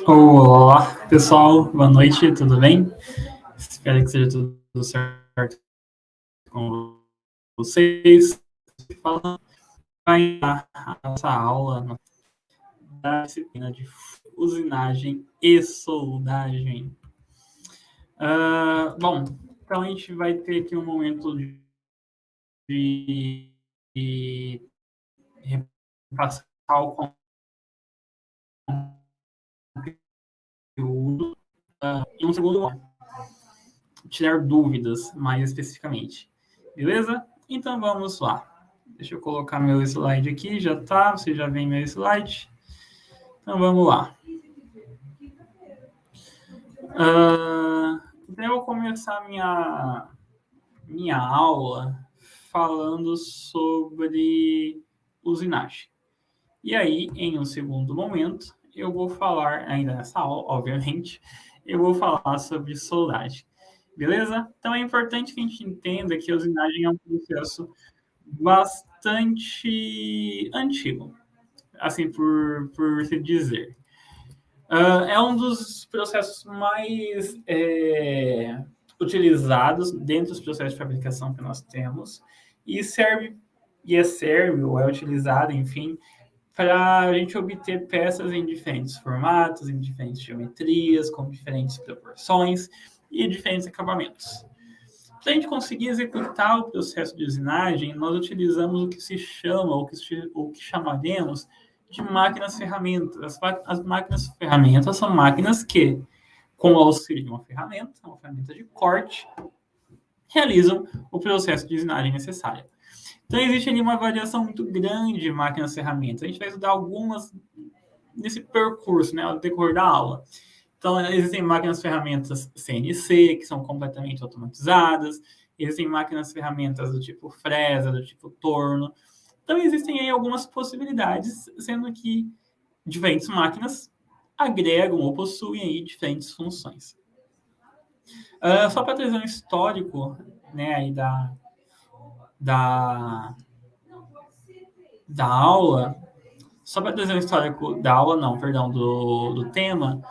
Olá, pessoal, boa noite, tudo bem? Espero que seja tudo certo com vocês. Falando a nossa aula da disciplina de usinagem e soldagem. Bom, então a gente vai ter aqui um momento de repassar o conteúdo e um segundo tirar dúvidas mais especificamente. Beleza? Então vamos lá. Deixa eu colocar meu slide aqui, já tá, você já vê meu slide. Então vamos lá. Então eu vou começar minha aula falando sobre usinagem. E aí, em um segundo momento, eu vou falar, ainda nessa aula, obviamente, eu vou falar sobre soldagem. Beleza? Então é importante que a gente entenda que a usinagem é um processo bastante antigo, assim por se dizer. É um dos processos mais utilizados dentro dos processos de fabricação que nós temos e serve ou é utilizado, enfim, para a gente obter peças em diferentes formatos, em diferentes geometrias, com diferentes proporções e diferentes acabamentos. Para a gente conseguir executar o processo de usinagem, nós utilizamos o que se chama, o que chamaremos de máquinas-ferramentas. As máquinas-ferramentas são máquinas que, com o auxílio de uma ferramenta de corte, realizam o processo de usinagem necessário. Então, existe ali uma variação muito grande de máquinas-ferramentas. A gente vai estudar algumas nesse percurso, né, ao decorrer da aula. Então, existem máquinas-ferramentas CNC, que são completamente automatizadas. Existem máquinas-ferramentas do tipo fresa, do tipo torno. Então, existem aí algumas possibilidades, sendo que diferentes máquinas agregam ou possuem aí diferentes funções. Só para trazer um histórico, né, aí da aula, só para trazer um histórico da aula, não, perdão, do tema,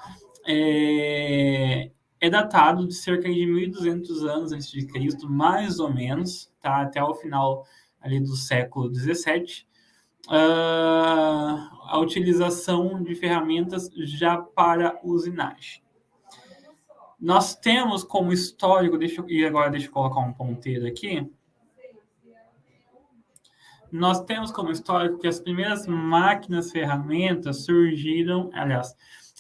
é datado de cerca de 1.200 anos antes de Cristo, mais ou menos, tá? Até o final ali do século XVII, a utilização de ferramentas já para usinagem. Nós temos como histórico, deixa eu colocar um ponteiro aqui, nós temos como histórico que as primeiras máquinas-ferramentas surgiram, aliás,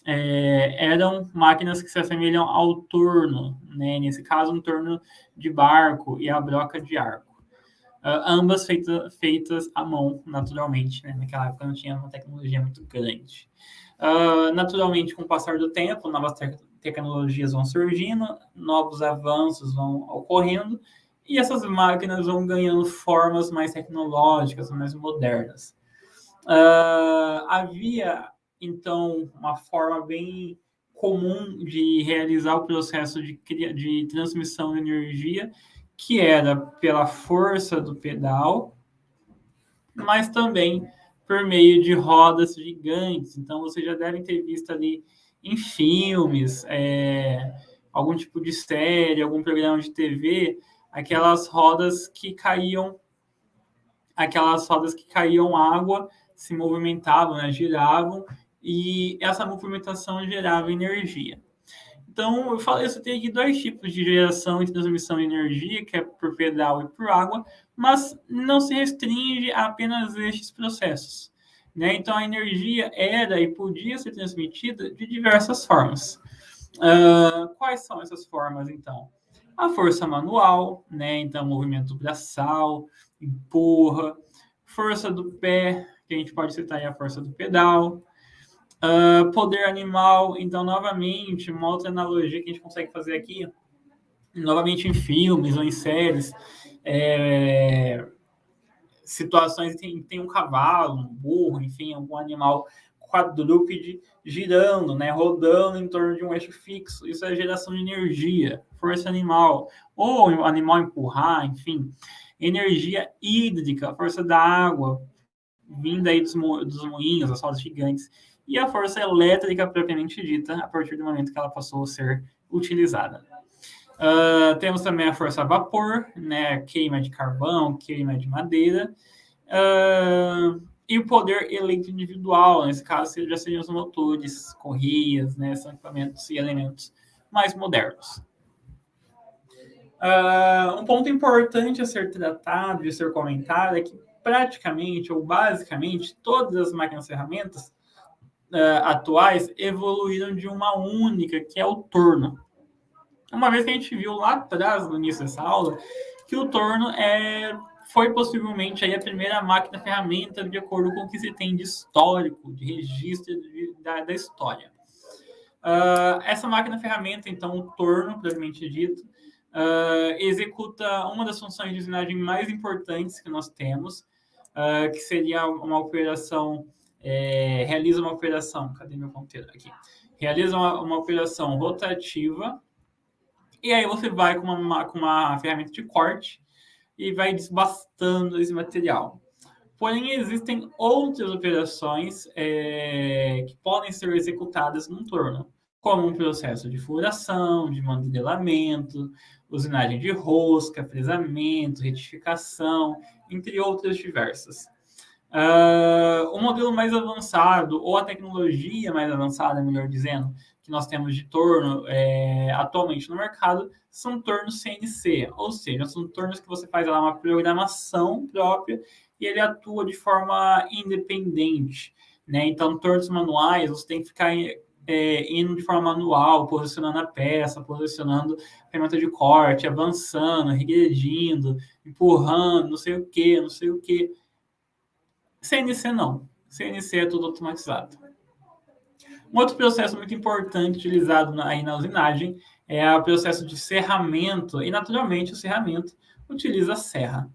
eram máquinas que se assemelham ao torno, né? Nesse caso, um torno de barco e a broca de arco. Ambas feitas à mão, naturalmente, né? Naquela época não tinha uma tecnologia muito grande. Naturalmente, com o passar do tempo, novas tecnologias vão surgindo, novos avanços vão ocorrendo, e essas máquinas vão ganhando formas mais tecnológicas, mais modernas. Havia, então, uma forma bem comum de realizar o processo de transmissão de energia, que era pela força do pedal, mas também por meio de rodas gigantes. Então, vocês já devem ter visto ali em filmes, algum tipo de série, algum programa de TV, aquelas rodas que caíam água, se movimentavam, né, giravam, e essa movimentação gerava energia. Então, eu falei, você tem aqui dois tipos de geração e transmissão de energia, que é por pedal e por água, mas não se restringe a apenas estes processos, né? Então, a energia era e podia ser transmitida de diversas formas. Quais são essas formas, então? A força manual, né? Então, movimento braçal, empurra, força do pé, que a gente pode citar aí a força do pedal, poder animal. Então, novamente, uma outra analogia que a gente consegue fazer aqui, novamente em filmes ou em séries, situações que tem um cavalo, um burro, enfim, algum animal quadrúpede girando, né, rodando em torno de um eixo fixo. Isso é geração de energia, força animal, ou o animal empurrar, enfim. Energia hídrica, força da água, vinda aí dos moinhos, das rodas gigantes, e a força elétrica propriamente dita, a partir do momento que ela passou a ser utilizada. Temos também a força a vapor, né, queima de carvão, queima de madeira, e o poder elétrico individual, nesse caso, já seriam os motores, correias, né, são equipamentos e elementos mais modernos. Um ponto importante a ser tratado e a ser comentado é que praticamente ou basicamente todas as máquinas e ferramentas atuais evoluíram de uma única, que é o torno. Uma vez que a gente viu lá atrás, no início dessa aula, que o torno foi possivelmente aí a primeira máquina-ferramenta de acordo com o que se tem de histórico, de registro da história. Essa máquina-ferramenta, então, o torno, propriamente dito, executa uma das funções de usinagem mais importantes que nós temos, que seria uma operação, realiza uma operação, cadê meu ponteiro aqui? Realiza uma operação rotativa, e aí você vai com uma ferramenta de corte e vai desbastando esse material. Porém, existem outras operações que podem ser executadas num torno, como um processo de furação, de modelamento, usinagem de rosca, fresamento, retificação, entre outras diversas. O modelo mais avançado, ou a tecnologia mais avançada, melhor dizendo, que nós temos de torno atualmente no mercado, são tornos CNC, ou seja, são tornos que você faz lá uma programação própria e ele atua de forma independente, né? Então, tornos manuais, você tem que ficar indo de forma manual, posicionando a peça, posicionando a ferramenta de corte, avançando, regredindo, empurrando, não sei o que. CNC não. CNC é tudo automatizado. Um outro processo muito importante utilizado aí na usinagem é o processo de serramento, e naturalmente o serramento utiliza a serra.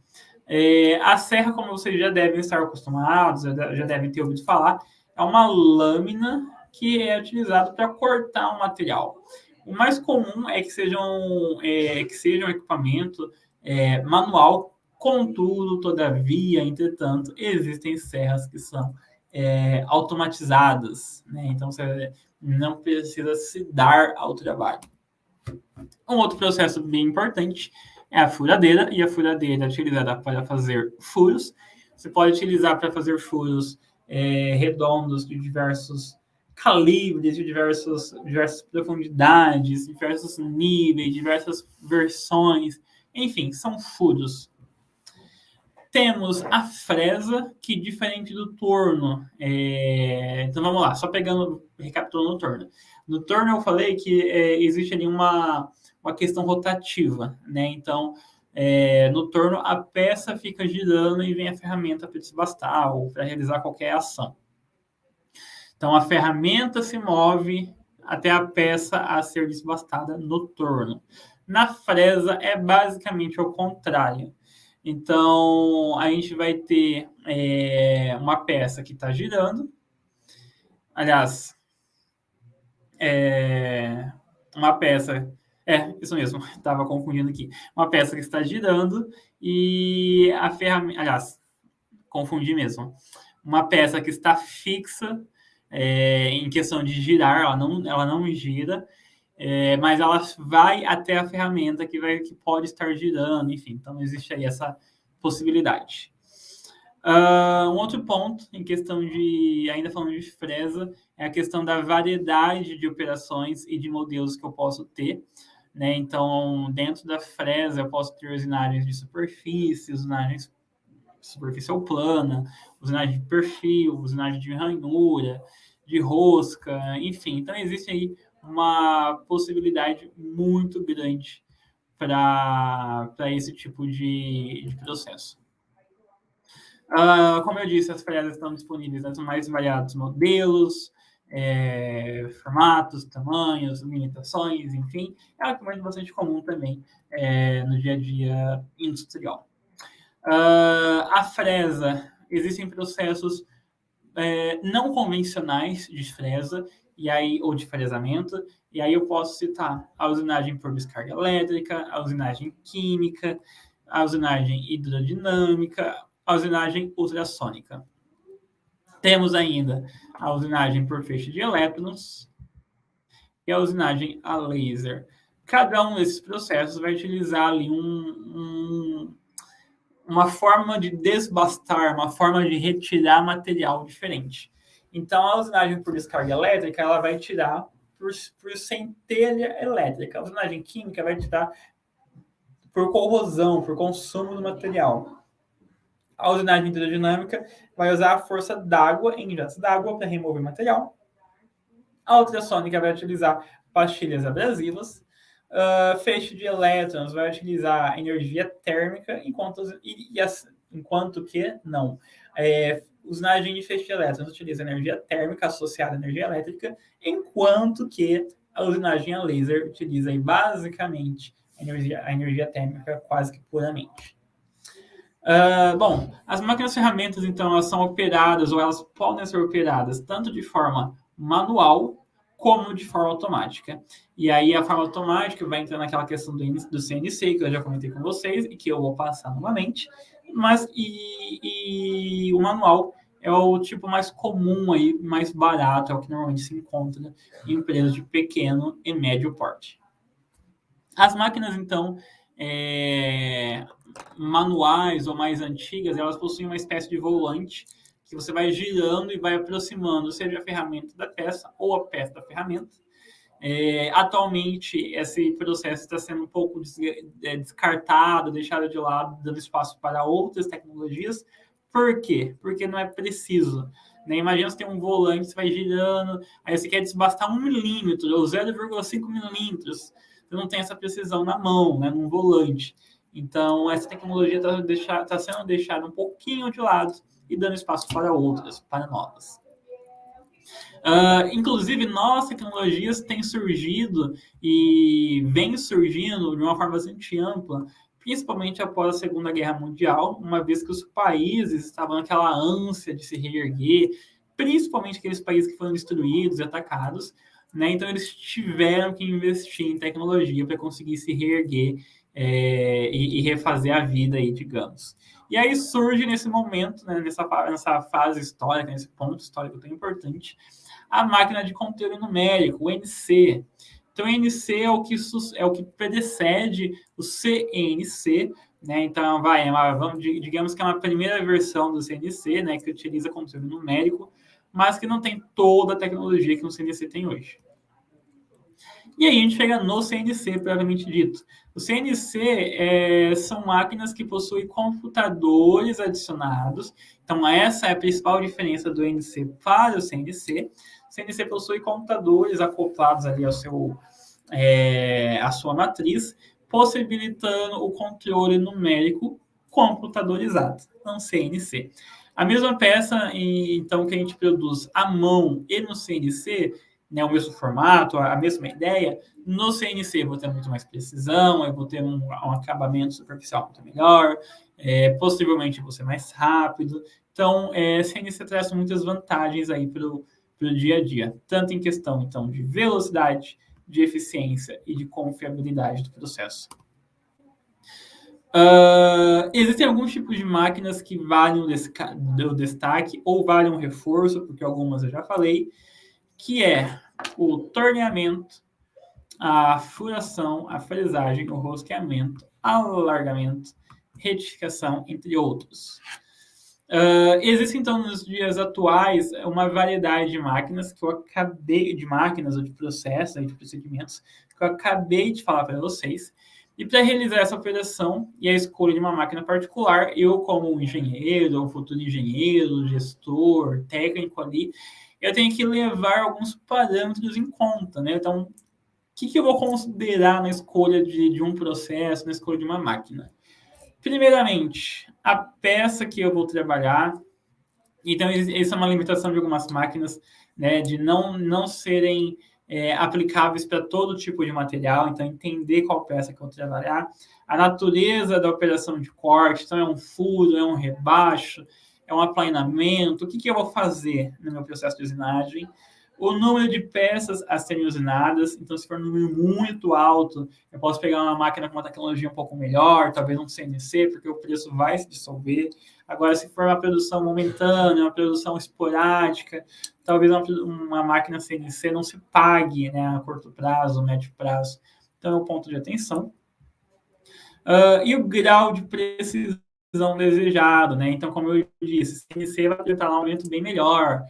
A serra, como vocês já devem estar acostumados, já devem ter ouvido falar, é uma lâmina que é utilizada para cortar um material. O mais comum é que seja um equipamento manual, contudo, todavia, entretanto, existem serras que são automatizadas, né? Então você não precisa se dar ao trabalho. Um outro processo bem importante é a furadeira, e a furadeira é utilizada para fazer furos. Você pode utilizar para fazer furos redondos de diversos calibres, de diversas profundidades, diversos níveis, diversas versões, enfim, são furos. Temos a fresa, que diferente do torno. Então vamos lá, só recapitulando o torno. No torno eu falei que existe ali uma questão rotativa, né? Então, no torno a peça fica girando e vem a ferramenta para desbastar ou para realizar qualquer ação. Então a ferramenta se move até a peça a ser desbastada no torno. Na fresa é basicamente o contrário. Então, a gente vai ter uma peça que está girando. Aliás, uma peça... isso mesmo, estava confundindo aqui. Uma peça que está girando e a ferramenta... Aliás, confundi mesmo. Uma peça que está fixa em questão de girar, ela não gira, mas ela vai até a ferramenta que pode estar girando, enfim. Então, existe aí essa possibilidade. Um outro ponto, em questão ainda falando de fresa, é a questão da variedade de operações e de modelos que eu posso ter, né? Então, dentro da fresa, eu posso ter usinagens de superfície, usinagens superficial plana, usinagem de perfil, usinagem de ranhura, de rosca, enfim. Então, existe aí uma possibilidade muito grande para esse tipo de processo. Como eu disse, as fresas estão disponíveis nos mais variados modelos, formatos, tamanhos, limitações, enfim. É algo que é bastante comum também no dia a dia industrial. A fresa, existem processos não convencionais de fresa, ou de fresamento, e aí eu posso citar a usinagem por descarga elétrica, a usinagem química, a usinagem hidrodinâmica, a usinagem ultrassônica. Temos ainda a usinagem por feixe de elétrons e a usinagem a laser. Cada um desses processos vai utilizar ali uma forma de desbastar, uma forma de retirar material diferente. Então, a usinagem por descarga elétrica, ela vai tirar por centelha elétrica. A usinagem química vai tirar por corrosão, por consumo do material. A usinagem hidrodinâmica vai usar a força d'água em jatos d'água para remover material. A ultrassônica vai utilizar pastilhas abrasivas. Feixe de elétrons vai utilizar energia térmica, enquanto que não. Usinagem de feixe de elétrons utiliza energia térmica associada à energia elétrica, enquanto que a usinagem a laser utiliza aí, basicamente a energia térmica quase que puramente. Bom, as máquinas ferramentas, então, elas são operadas ou elas podem ser operadas tanto de forma manual como de forma automática. E aí a forma automática vai entrar naquela questão do CNC, que eu já comentei com vocês e que eu vou passar novamente, mas o manual é o tipo mais comum aí, mais barato, é o que normalmente se encontra em empresas de pequeno e médio porte. As máquinas, então, manuais ou mais antigas, elas possuem uma espécie de volante que você vai girando e vai aproximando, seja a ferramenta da peça ou a peça da ferramenta. Atualmente, esse processo está sendo um pouco descartado, deixado de lado, dando espaço para outras tecnologias. Por quê? Porque não é preciso. Né? Imagina você tem um volante, você vai girando, aí você quer desbastar 1 milímetro ou 0,5 milímetros. Você não tem essa precisão na mão, né, num volante. Então, essa tecnologia está sendo deixada um pouquinho de lado e dando espaço para outras, para novas. Inclusive, novas tecnologias têm surgido e vêm surgindo de uma forma bastante ampla, principalmente após a Segunda Guerra Mundial, uma vez que os países estavam naquela ânsia de se reerguer, principalmente aqueles países que foram destruídos e atacados, né? Então, eles tiveram que investir em tecnologia para conseguir se reerguer e refazer a vida, aí, digamos. E aí surge nesse momento, né, nessa fase histórica, nesse ponto histórico tão importante, a máquina de controle numérico, o NC. Então, o NC é o que precede o CNC, né? Então, digamos que é uma primeira versão do CNC, né, que utiliza controle numérico, mas que não tem toda a tecnologia que o CNC tem hoje. E aí a gente chega no CNC, propriamente dito. O CNC são máquinas que possuem computadores adicionados. Então, essa é a principal diferença do NC para o CNC. O CNC possui computadores acoplados ali à sua matriz, possibilitando o controle numérico computadorizado, não CNC. A mesma peça, então, que a gente produz à mão e no CNC, né, o mesmo formato, a mesma ideia, no CNC eu vou ter muito mais precisão, eu vou ter um acabamento superficial muito melhor, possivelmente eu vou ser mais rápido. Então, CNC traz muitas vantagens aí para o dia a dia, tanto em questão, então, de velocidade, de eficiência e de confiabilidade do processo. Existem alguns tipos de máquinas que valem o destaque ou valem um reforço, porque algumas eu já falei, que é o torneamento, a furação, a fresagem, o rosqueamento, alargamento, retificação, entre outros. Existe, então, nos dias atuais, uma variedade de máquinas ou de processos, de procedimentos, que eu acabei de falar para vocês. E para realizar essa operação e a escolha de uma máquina particular, eu, como engenheiro, ou futuro engenheiro, gestor, técnico ali, eu tenho que levar alguns parâmetros em conta, né? Então, o que eu vou considerar na escolha de um processo, na escolha de uma máquina? Primeiramente, a peça que eu vou trabalhar. Então, essa é uma limitação de algumas máquinas, né, de não serem aplicáveis para todo tipo de material. Então, entender qual peça que eu vou trabalhar. A natureza da operação de corte. Então, é um furo, é um rebaixo, é um aplanamento. O que eu vou fazer no meu processo de usinagem? o número de peças a serem usinadas. Então, se for um número muito alto, eu posso pegar uma máquina com uma tecnologia um pouco melhor, talvez um CNC, porque o preço vai se dissolver. Agora, se for uma produção momentânea, uma produção esporádica, talvez uma máquina CNC não se pague, né, a curto prazo, médio prazo. Então, é um ponto de atenção. E o grau de precisão desejado, né? Então, como eu disse, CNC vai apresentar um aumento bem melhor,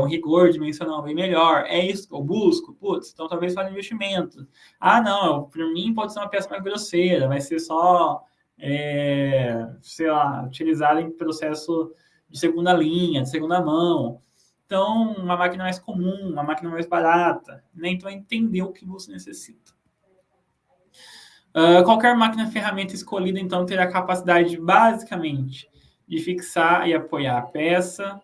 um rigor dimensional bem melhor. É isso que eu busco? Putz, então talvez faça investimento. Ah, não, para mim pode ser uma peça mais grosseira, vai ser só, sei lá, utilizada em processo de segunda linha, de segunda mão. Então, uma máquina mais comum, uma máquina mais barata, né? Então, é entender o que você necessita. Qualquer máquina ferramenta escolhida, então, terá a capacidade, basicamente, de fixar e apoiar a peça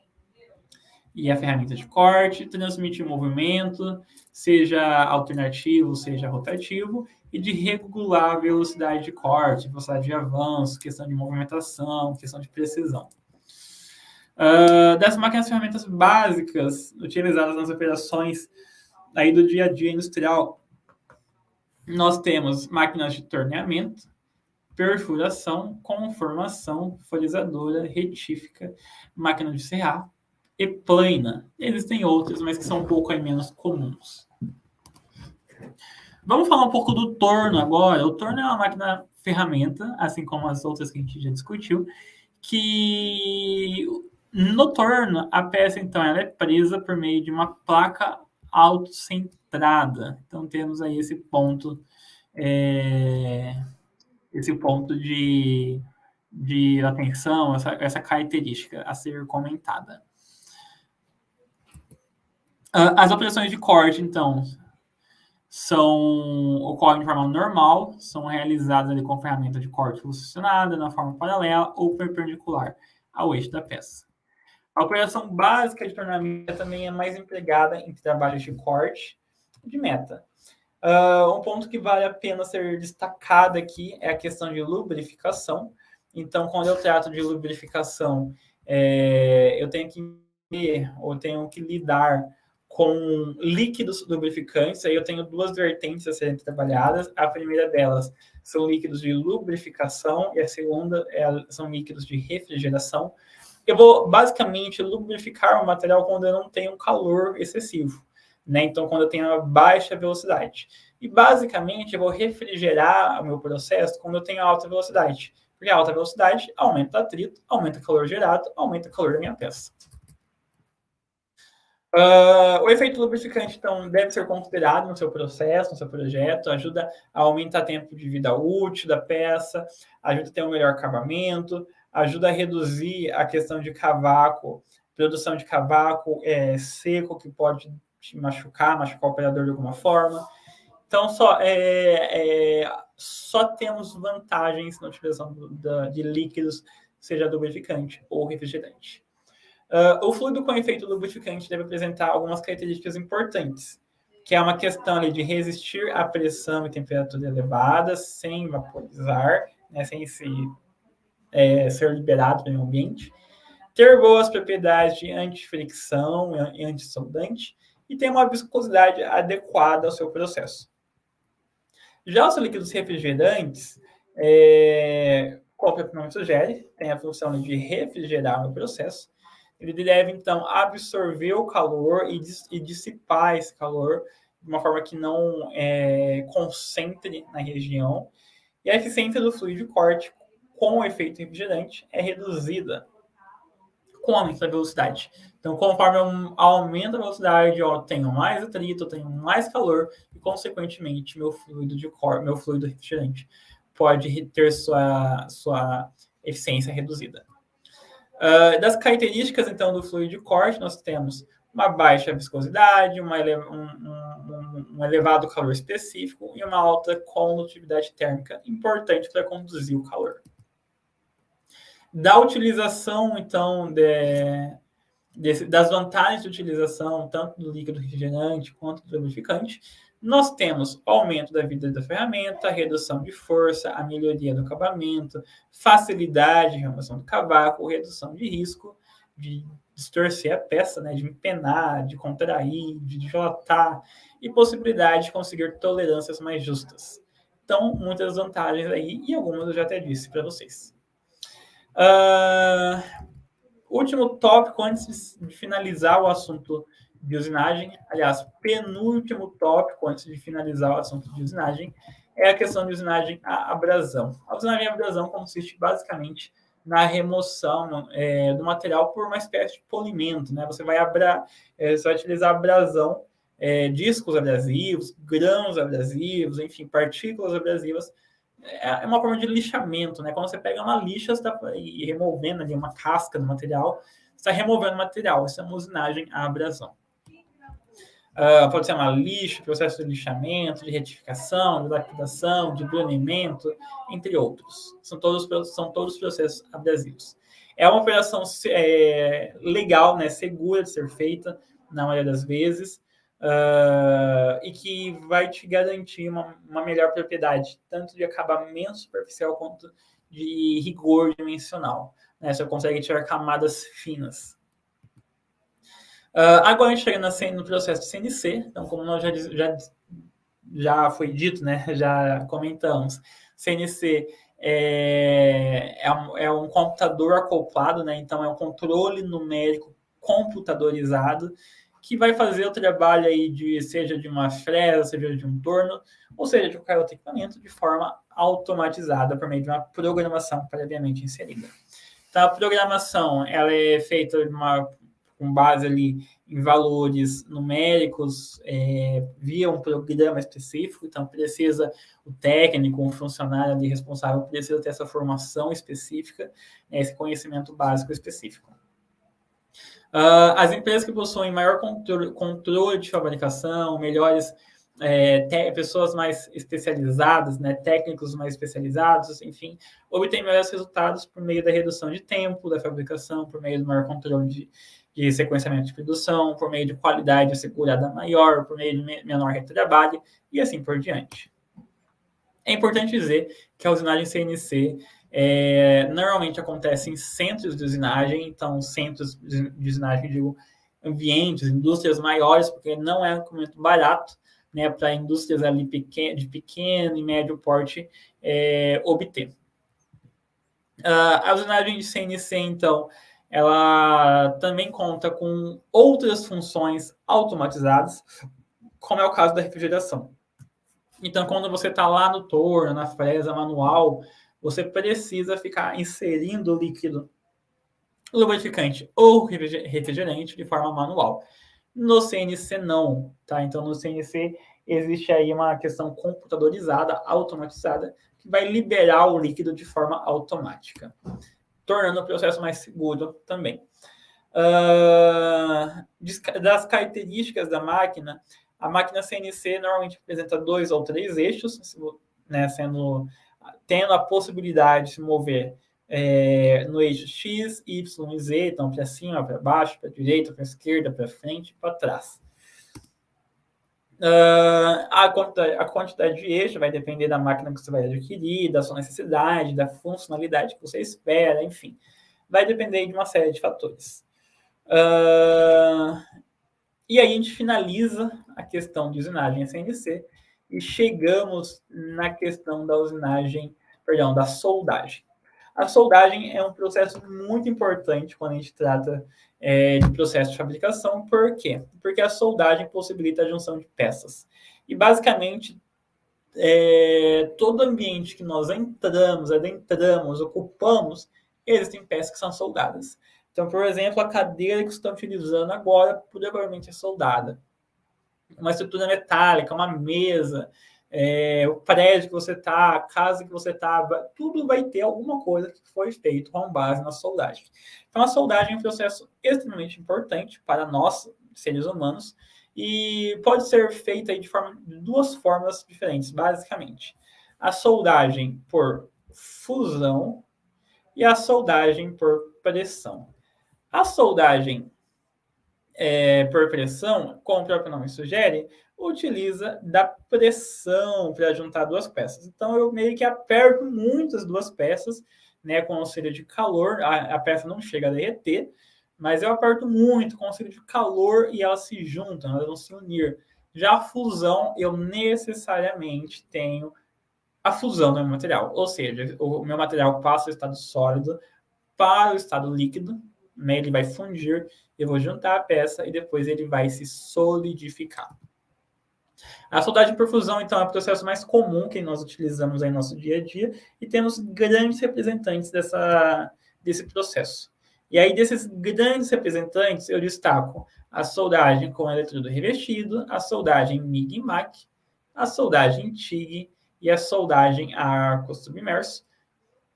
e a ferramenta de corte, transmitir movimento, seja alternativo, seja rotativo, e de regular a velocidade de corte, velocidade de avanço, questão de movimentação, questão de precisão. Das máquinas ferramentas básicas utilizadas nas operações aí do dia a dia industrial, nós temos máquinas de torneamento, perfuração, conformação, folizadora, retífica, máquina de serrar e plana. Existem outras, mas que são um pouco aí menos comuns. Vamos falar um pouco do torno agora. O torno é uma máquina ferramenta, assim como as outras que a gente já discutiu, que no torno a peça então ela é presa por meio de uma placa autocentrada. Então temos aí esse ponto de atenção, essa característica a ser comentada. As operações de corte, então, ocorrem de forma normal, são realizadas ali com ferramenta de corte posicionada na forma paralela ou perpendicular ao eixo da peça. A operação básica de tornamento também é mais empregada em trabalhos de corte de meta. Um ponto que vale a pena ser destacado aqui é a questão de lubrificação. Então, quando eu trato de lubrificação, eu tenho que lidar com líquidos lubrificantes. Aí eu tenho duas vertentes a serem trabalhadas. A primeira delas são líquidos de lubrificação e a segunda são líquidos de refrigeração. Eu vou, basicamente, lubrificar o material quando eu não tenho calor excessivo, né? Então, quando eu tenho uma baixa velocidade. E, basicamente, eu vou refrigerar o meu processo quando eu tenho alta velocidade. Porque a alta velocidade aumenta o atrito, aumenta o calor gerado, aumenta o calor da minha peça. O efeito lubrificante, então, deve ser considerado no seu processo, no seu projeto, ajuda a aumentar o tempo de vida útil da peça, ajuda a ter um melhor acabamento, ajuda a reduzir a questão de cavaco, produção de cavaco seco, que pode te machucar o operador de alguma forma. Então, só temos vantagens na utilização de líquidos, seja lubrificante ou refrigerante. O fluido com efeito lubrificante deve apresentar algumas características importantes, que é uma questão ali de resistir à pressão e temperatura elevadas, sem vaporizar, né, sem ser liberado no ambiente, ter boas propriedades de antifricção e antissoldante, e ter uma viscosidade adequada ao seu processo. Já os líquidos refrigerantes, como o próprio nome sugere, tem a função de refrigerar o processo. Ele deve, então, absorver o calor e dissipar esse calor de uma forma que não concentre na região. E a eficiência do fluido de corte com o efeito refrigerante é reduzida com o aumento da velocidade. Então, conforme eu aumento a velocidade, eu tenho mais atrito, eu tenho mais calor e, consequentemente, meu fluido refrigerante pode ter sua eficiência reduzida. Das características, então, do fluido de corte, nós temos uma baixa viscosidade, um elevado calor específico e uma alta condutividade térmica, importante para conduzir o calor. Da utilização, então, das vantagens de utilização, tanto do líquido refrigerante quanto do lubrificante, nós temos o aumento da vida da ferramenta, a redução de força, a melhoria do acabamento, facilidade de remoção do cavaco, redução de risco de distorcer a peça, né, de empenar, de contrair, de dilatar, e possibilidade de conseguir tolerâncias mais justas. Então, muitas vantagens aí, e algumas eu já até disse para vocês. Último tópico antes de finalizar o assunto de usinagem, aliás, penúltimo tópico antes de finalizar o assunto de usinagem, é a questão de usinagem à abrasão. A usinagem à abrasão consiste basicamente na remoção do material por uma espécie de polimento, né? Você vai utilizar abrasão, discos abrasivos, grãos abrasivos, enfim, partículas abrasivas. É uma forma de lixamento, né? Quando você pega uma lixa e removendo ali uma casca do material, você está removendo o material. Isso é uma usinagem à abrasão. Pode ser uma lixa, processo de lixamento, de retificação, de lapidação, de blanimento, entre outros. São todos processos abrasivos. É uma operação legal, né, segura de ser feita, na maioria das vezes, e que vai te garantir uma melhor propriedade, tanto de acabamento superficial quanto de rigor dimensional. Né? Você consegue tirar camadas finas. Agora a gente chega no processo de CNC, então como nós já foi dito, né, já comentamos, CNC é um computador acoplado, né, então é um controle numérico computadorizado que vai fazer o trabalho aí seja de uma fresa, seja de um torno, ou seja, de qualquer outro equipamento, de forma automatizada por meio de uma programação previamente inserida. Então, a programação ela é feita com base ali em valores numéricos via um programa específico, então precisa o técnico, um funcionário ali responsável precisa ter essa formação específica, esse conhecimento básico específico. As empresas que possuem maior controle de fabricação, melhores pessoas mais especializadas, né, técnicos mais especializados, enfim, obtêm melhores resultados por meio da redução de tempo da fabricação, por meio do maior controle de sequenciamento de produção, por meio de qualidade assegurada maior, por meio de menor retrabalho e assim por diante. É importante dizer que a usinagem CNC normalmente acontece em centros de usinagem, então centros de usinagem, digo, ambientes, indústrias maiores, porque não é um equipamento barato, né, para indústrias ali de pequeno e médio porte obter. A usinagem de CNC, então, ela também conta com outras funções automatizadas, como é o caso da refrigeração. Então, quando você está lá no torno, na fresa manual, você precisa ficar inserindo o líquido lubrificante ou refrigerante de forma manual. No CNC, não, tá? Então, no CNC, existe aí uma questão computadorizada, automatizada, que vai liberar o líquido de forma automática, tornando o processo mais seguro também. Das características da máquina, a máquina CNC normalmente apresenta 2 ou 3 eixos, né, tendo a possibilidade de se mover no eixo X, Y e Z, então para cima, para baixo, para direita, para esquerda, para frente e para trás. A quantidade de eixo vai depender da máquina que você vai adquirir, da sua necessidade, da funcionalidade que você espera, enfim. Vai depender de uma série de fatores. E aí a gente finaliza a questão de usinagem CNC e chegamos na questão da da soldagem. A soldagem é um processo muito importante quando a gente trata de processo de fabricação. Por quê? Porque a soldagem possibilita a junção de peças. E, basicamente, todo ambiente que nós adentramos, ocupamos, existem peças que são soldadas. Então, por exemplo, a cadeira que você está utilizando agora provavelmente é soldada. Uma estrutura metálica, uma mesa, o prédio que você está, a casa que você está, tudo vai ter alguma coisa que foi feito com base na soldagem. Então, a soldagem é um processo extremamente importante para nós, seres humanos, e pode ser feita de 2 formas diferentes, basicamente. A soldagem por fusão e a soldagem por pressão. A soldagem por pressão, como o próprio nome sugere, utiliza da pressão para juntar 2 peças. Então, eu meio que aperto muito as 2 peças, né, com auxílio de calor, a peça não chega a derreter, mas eu aperto muito, consigo de calor e elas se juntam, elas vão se unir. Já a fusão, eu necessariamente tenho a fusão do meu material, ou seja, o meu material passa do estado sólido para o estado líquido, né? Ele vai fundir, eu vou juntar a peça e depois ele vai se solidificar. A soldagem por fusão, então, é o processo mais comum que nós utilizamos aí no nosso dia a dia e temos grandes representantes desse processo. E aí, desses grandes representantes, eu destaco a soldagem com eletrodo revestido, a soldagem MIG-MAC, a soldagem TIG e a soldagem a arco submerso,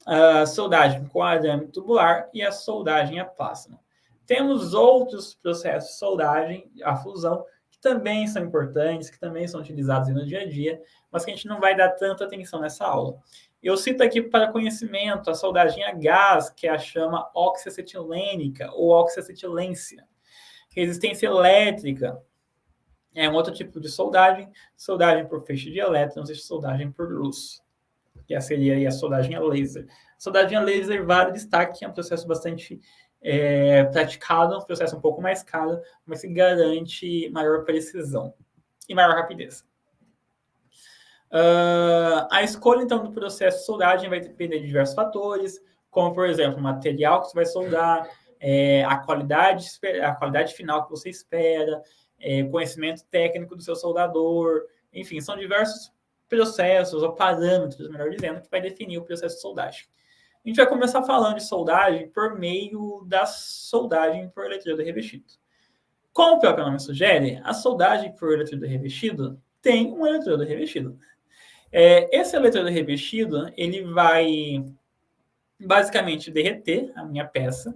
a soldagem com arame tubular e a soldagem a plasma. Temos outros processos de soldagem, a fusão, que também são importantes, que também são utilizados no dia a dia, mas que a gente não vai dar tanta atenção nessa aula. Eu cito aqui para conhecimento a soldagem a gás, que é a chama oxiacetilênica ou oxiacetilência. Resistência elétrica é um outro tipo de soldagem por feixe de elétrons e soldagem por luz, que seria aí a soldagem a laser. A soldagem a laser vale destaque, é um processo bastante praticado, um processo um pouco mais caro, mas que garante maior precisão e maior rapidez. A escolha, então, do processo de soldagem vai depender de diversos fatores, como, por exemplo, o material que você vai soldar, a qualidade final que você espera, conhecimento técnico do seu soldador, enfim, são diversos processos ou parâmetros, melhor dizendo, que vai definir o processo de soldagem. A gente vai começar falando de soldagem por meio da soldagem por eletrodo revestido. Como o próprio nome sugere, a soldagem por eletrodo revestido tem um eletrodo revestido. Esse eletrodo revestido, ele vai basicamente derreter a minha peça,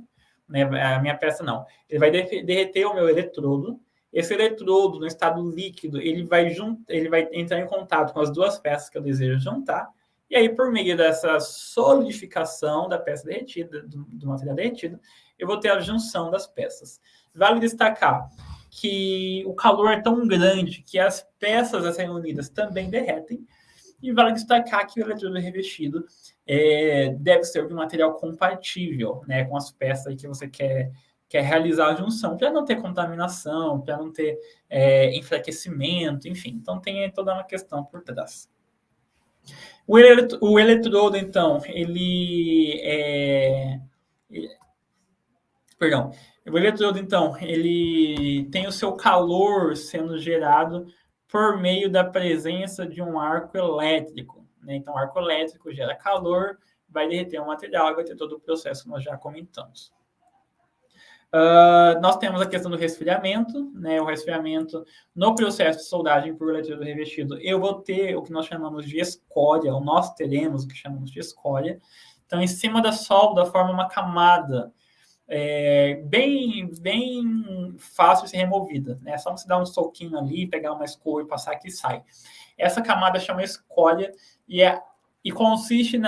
né? A minha peça não, ele vai derreter o meu eletrodo. Esse eletrodo, no estado líquido, ele vai entrar em contato com as duas peças que eu desejo juntar, e aí, por meio dessa solidificação da peça derretida, do material derretido, eu vou ter a junção das peças. Vale destacar que o calor é tão grande que as peças a serem unidas também derretem, e vale destacar que o eletrodo revestido deve ser de um material compatível, né, com as peças que você quer realizar a junção, para não ter contaminação, para não ter enfraquecimento, enfim. Então, tem toda uma questão por trás. O eletrodo, então, o eletrodo, então, ele tem o seu calor sendo gerado por meio da presença de um arco elétrico, né? Então, o arco elétrico gera calor, vai derreter o material e vai ter todo o processo que nós já comentamos. Nós temos a questão do resfriamento, né? O resfriamento no processo de soldagem por eletrodo revestido, eu vou ter o que nós chamamos de escória, ou nós teremos o que chamamos de escória. Então, em cima da solda, forma uma camada bem fácil de ser removida, né? É só você dar um soquinho ali, pegar uma escova e passar que sai. Essa camada chama escória e consiste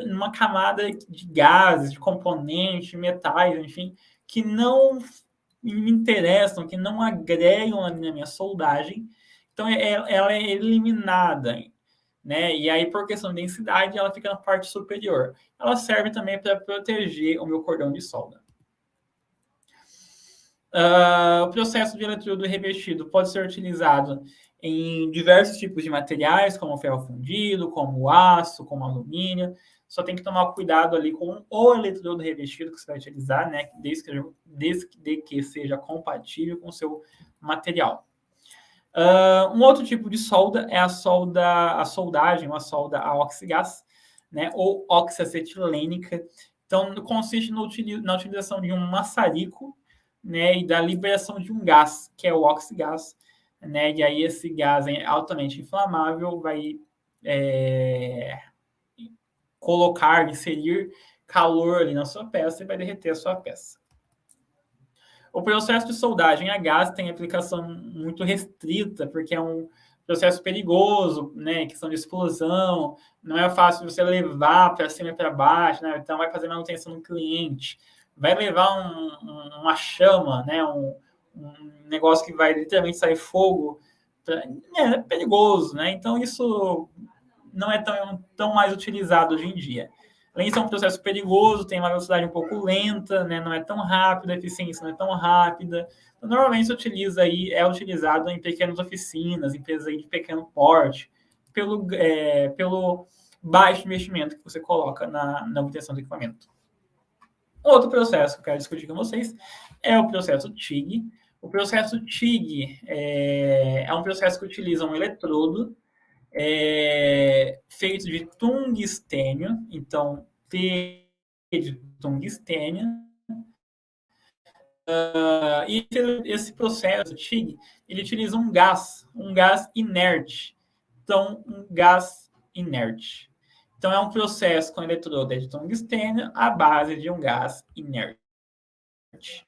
numa camada de gases, de componentes, de metais, enfim, que não me interessam, que não agregam na minha soldagem. Então, ela é eliminada, né? E aí, por questão de densidade, ela fica na parte superior. Ela serve também para proteger o meu cordão de solda. O processo de eletrodo revestido pode ser utilizado em diversos tipos de materiais, como ferro fundido, como aço, como alumínio. Só tem que tomar cuidado ali com o eletrodo revestido que você vai utilizar, né? Desde que seja compatível com o seu material. Um outro tipo de solda é a soldagem, uma solda a oxigás, né? Ou oxiacetilênica. Então, consiste na utilização de um maçarico, né, e da liberação de um gás, que é o oxigás, né? E aí esse gás é altamente inflamável, vai inserir calor ali na sua peça e vai derreter a sua peça. O processo de soldagem a gás tem aplicação muito restrita, porque é um processo perigoso, né? Questão de explosão, não é fácil você levar para cima e para baixo, né? Então vai fazer manutenção no cliente, vai levar uma chama, né? Um negócio que vai literalmente sair fogo, é perigoso, né? Então isso não é tão mais utilizado hoje em dia. Além de ser um processo perigoso, tem uma velocidade um pouco lenta, né? Não é tão rápida, a eficiência não é tão rápida. Então, normalmente é utilizado em pequenas oficinas, empresas aí de pequeno porte, pelo baixo investimento que você coloca na obtenção do equipamento. Outro processo que eu quero discutir com vocês é o processo TIG. O processo TIG é um processo que utiliza um eletrodo feito de tungstênio, então T de tungstênio, e esse processo TIG, ele utiliza um gás inerte, então um gás inerte. Então é um processo com eletrodo de tungstênio à base de um gás inerte.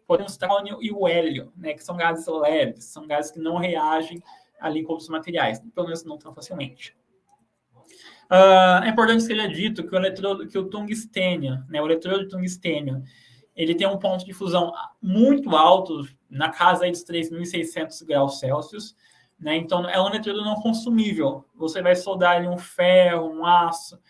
Podemos citar o ônio e o hélio, né, que são gases leves, são gases que não reagem ali com outros materiais, pelo menos não tão facilmente. É importante que seja dito que o tungstênio, né, o eletrodo de tungstênio, ele tem um ponto de fusão muito alto, na casa aí dos 3.600 graus Celsius, né, então é um eletrodo não consumível. Você vai soldar ali um ferro, um aço,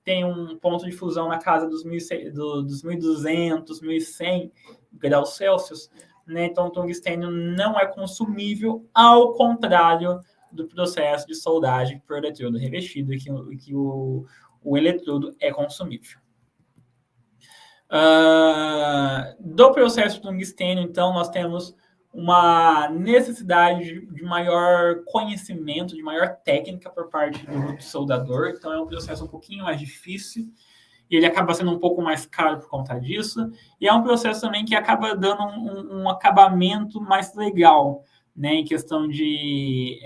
tem um ponto de fusão na casa dos 1.200, 1.100 graus Celsius, né? Então o tungstênio não é consumível, ao contrário do processo de soldagem por eletrodo revestido, que o eletrodo é consumível. Do processo de tungstênio, então, nós temos uma necessidade de maior conhecimento, de maior técnica por parte do soldador. Então, é um processo um pouquinho mais difícil e ele acaba sendo um pouco mais caro por conta disso. E é um processo também que acaba dando um acabamento mais legal, né, em questão de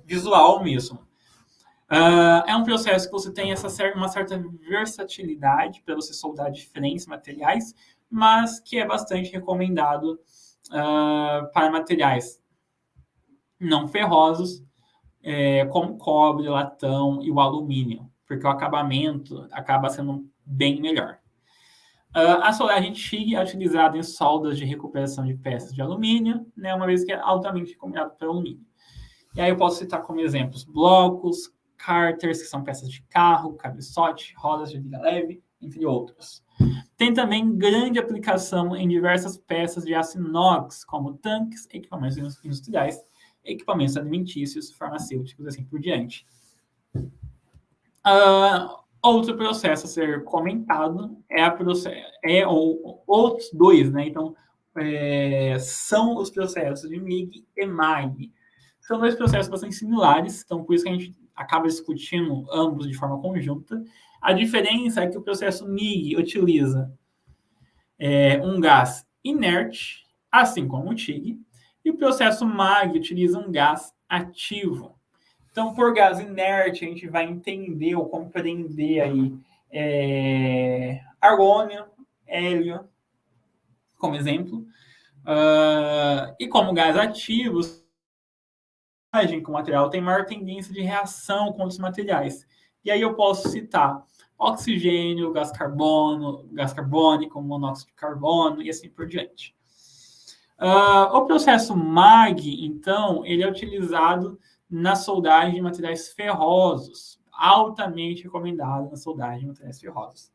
visual mesmo. É um processo que você tem uma certa versatilidade para você soldar diferentes materiais, mas que é bastante recomendado para materiais não ferrosos, como cobre, latão e o alumínio, porque o acabamento acaba sendo bem melhor. A soldagem TIG é utilizada em soldas de recuperação de peças de alumínio, né, uma vez que é altamente recomendado para alumínio. E aí eu posso citar como exemplos blocos, cárteres, que são peças de carro, cabeçote, rodas de liga leve, entre outros. Tem também grande aplicação em diversas peças de aço inox, como tanques, equipamentos industriais, equipamentos alimentícios, farmacêuticos, assim por diante. Outro processo a ser comentado outros dois, né? Então, são os processos de MIG e MAG. São dois processos bastante similares, então por isso que a gente acaba discutindo ambos de forma conjunta. A diferença é que o processo MIG utiliza um gás inerte, assim como o TIG, e o processo MAG utiliza um gás ativo. Então, por gás inerte, a gente vai entender ou compreender aí argônio, hélio, como exemplo. E como gás ativo, que o material tem maior tendência de reação com os materiais. E aí eu posso citar oxigênio, gás carbônico, monóxido de carbono e assim por diante. O processo MAG, então, ele é utilizado na soldagem de materiais ferrosos, altamente recomendado na soldagem de materiais ferrosos.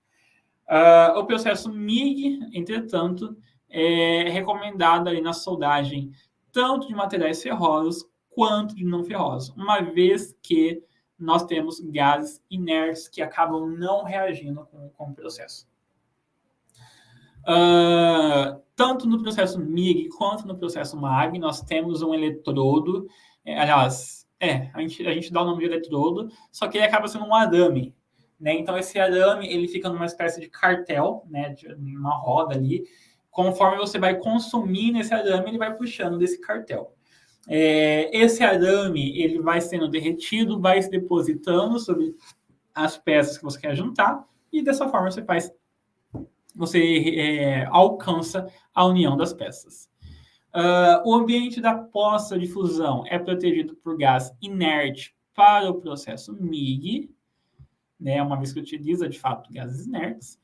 O processo MIG, entretanto, é recomendado ali na soldagem tanto de materiais ferrosos quanto de não ferrosos, uma vez que nós temos gases inertes que acabam não reagindo com o processo. Tanto no processo MIG quanto no processo MAG, nós temos um eletrodo, a gente dá o nome de eletrodo, só que ele acaba sendo um arame, né? Então, esse arame, ele fica numa espécie de cartel, né, de uma roda ali. Conforme você vai consumindo esse arame, ele vai puxando desse cartel. Esse arame, ele vai sendo derretido, vai se depositando sobre as peças que você quer juntar, e dessa forma você alcança a união das peças. O ambiente da poça de fusão é protegido por gás inerte para o processo MIG, né, uma vez que utiliza, de fato, gases inertes,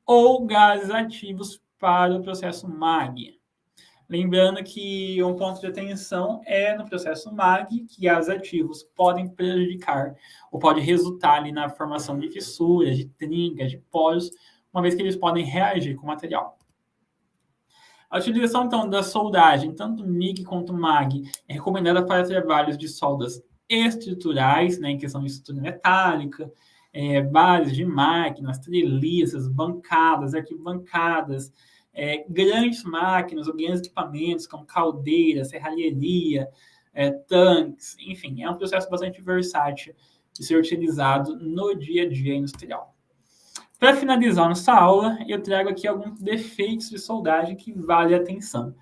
ou gases ativos para o processo MAG. Lembrando que um ponto de atenção é no processo MAG, que gases ativos podem prejudicar ou pode resultar ali na formação de fissuras, de trincas, de poros, uma vez que eles podem reagir com o material. A utilização, então, da soldagem, tanto MIG quanto MAG, é recomendada para trabalhos de soldas estruturais, né, em questão de estrutura metálica, bases de máquinas, treliças, bancadas, arquibancadas, grandes máquinas ou grandes equipamentos, como caldeira, serralheria, tanques, enfim, é um processo bastante versátil de ser utilizado no dia a dia industrial. Para finalizar nossa aula, eu trago aqui alguns defeitos de soldagem que vale a atenção.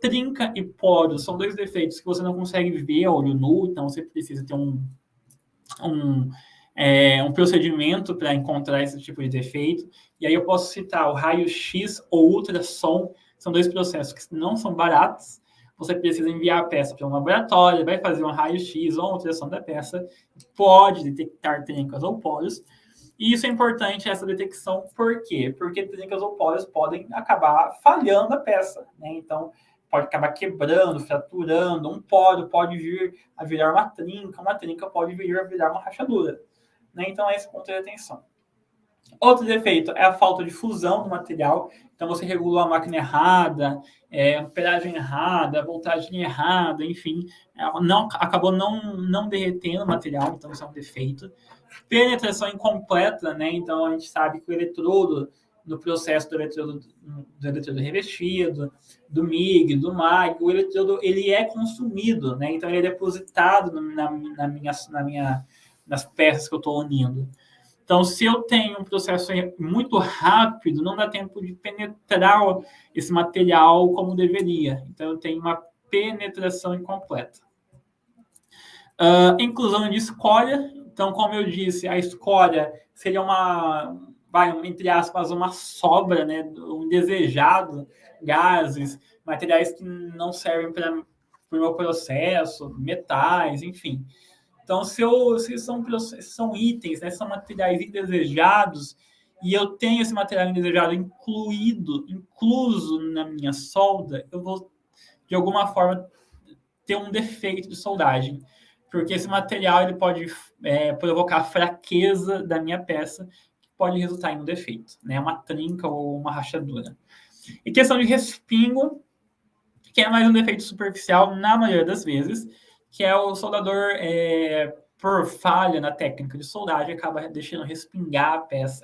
Trinca e poros são dois defeitos que você não consegue ver a olho nu, então você precisa ter um procedimento para encontrar esse tipo de defeito. E aí eu posso citar o raio-x ou ultrassom, são dois processos que não são baratos. Você precisa enviar a peça para um laboratório, vai fazer um raio-x ou uma ultrassom da peça, pode detectar trincas ou poros. E isso é importante, essa detecção, por quê? Porque trincas ou poros podem acabar falhando a peça, né? Então, pode acabar quebrando, fraturando, um poro pode vir a virar uma trinca pode vir a virar uma rachadura, né? Então, é esse ponto de atenção. Outro defeito é a falta de fusão do material. Então, você regulou a máquina errada, amperagem errada, voltagem errada, enfim, acabou não derretendo o material, então isso é um defeito. Penetração incompleta, né? Então, a gente sabe que o eletrodo, no processo do eletrodo revestido, do MIG, do MAG, o eletrodo ele é consumido, né? Então, ele é depositado nas peças que eu estou unindo. Então, se eu tenho um processo muito rápido, não dá tempo de penetrar esse material como deveria. Então, eu tenho uma penetração incompleta. Inclusão de escória. Então, como eu disse, a escória seria entre aspas, uma sobra, né, um indesejado, gases, materiais que não servem para o meu processo, metais, enfim. Então, se são itens, né, são materiais indesejados, e eu tenho esse material indesejado incluso na minha solda, eu vou, de alguma forma, ter um defeito de soldagem. Porque esse material ele pode provocar fraqueza da minha peça, que pode resultar em um defeito, né, uma trinca ou uma rachadura. E questão de respingo, que é mais um defeito superficial na maioria das vezes, que é o soldador, por falha na técnica de soldagem, acaba deixando respingar a peça,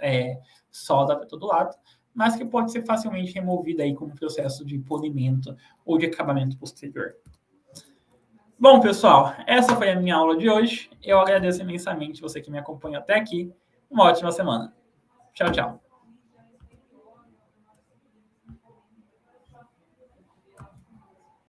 solda para todo lado, mas que pode ser facilmente removida aí com um processo de polimento ou de acabamento posterior. Bom, pessoal, essa foi a minha aula de hoje. Eu agradeço imensamente você que me acompanhou até aqui. Uma ótima semana. Tchau, tchau.